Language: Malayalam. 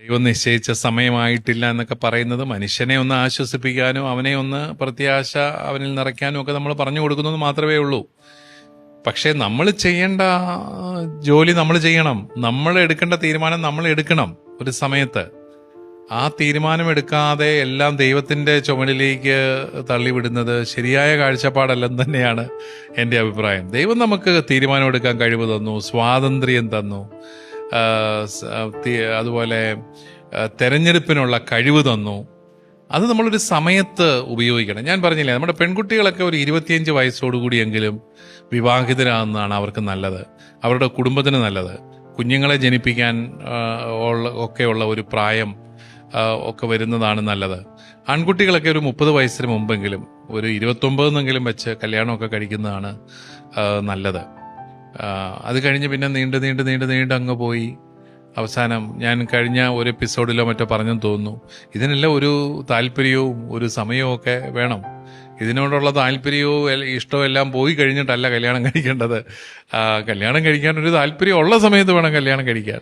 ദൈവം നിശ്ചയിച്ച സമയമായിട്ടില്ല എന്നൊക്കെ പറയുന്നത് മനുഷ്യനെ ഒന്ന് ആശ്വസിപ്പിക്കാനും അവനെ ഒന്ന് പ്രത്യാശ അവനിൽ നിറയ്ക്കാനും ഒക്കെ നമ്മൾ പറഞ്ഞു കൊടുക്കുന്നത് മാത്രമേ ഉള്ളൂ. പക്ഷേ നമ്മൾ ചെയ്യേണ്ട ജോലി നമ്മൾ ചെയ്യണം. നമ്മൾ എടുക്കേണ്ട തീരുമാനം നമ്മൾ എടുക്കണം. ഒരു സമയത്ത് ആ തീരുമാനമെടുക്കാതെ എല്ലാം ദൈവത്തിൻ്റെ ചുമലിലേക്ക് തള്ളിവിടുന്നത് ശരിയായ കാഴ്ചപ്പാടല്ലെന്ന് തന്നെയാണ് എൻ്റെ അഭിപ്രായം. ദൈവം നമുക്ക് തീരുമാനമെടുക്കാൻ കഴിവ് തന്നു, സ്വാതന്ത്ര്യം തന്നു, അതുപോലെ തെരഞ്ഞെടുപ്പിനുള്ള കഴിവ് തന്നു. അത് നമ്മളൊരു സമയത്ത് ഉപയോഗിക്കണം. ഞാൻ പറഞ്ഞില്ലേ, നമ്മുടെ പെൺകുട്ടികളൊക്കെ ഒരു 25 വയസ്സോടുകൂടിയെങ്കിലും വിവാഹിതരാകുന്നതാണ് അവർക്ക് നല്ലത്, അവരുടെ കുടുംബത്തിന് നല്ലത്. കുഞ്ഞുങ്ങളെ ജനിപ്പിക്കാൻ ഒക്കെയുള്ള ഒരു പ്രായം ഒക്കെ വരുന്നതാണ് നല്ലത്. ആൺകുട്ടികളൊക്കെ ഒരു 30 വയസ്സിന് മുമ്പെങ്കിലും ഒരു 29 വെച്ച് കല്യാണമൊക്കെ കഴിക്കുന്നതാണ് നല്ലത്. അത് കഴിഞ്ഞ് പിന്നെ നീണ്ട് അങ്ങ് പോയി അവസാനം ഞാൻ കഴിഞ്ഞ ഒരു എപ്പിസോഡിലോ മറ്റോ പറഞ്ഞെന്ന് തോന്നുന്നു, ഇതിനെല്ലാം ഒരു താല്പര്യവും ഒരു സമയവും ഒക്കെ വേണം. ഇതിനോടുള്ള താല്പര്യവും ഇഷ്ടവും എല്ലാം പോയി കഴിഞ്ഞിട്ടല്ല കല്യാണം കഴിക്കേണ്ടത്. കല്യാണം കഴിക്കാൻ ഒരു താല്പര്യം ഉള്ള സമയത്ത് വേണം കല്യാണം കഴിക്കാൻ.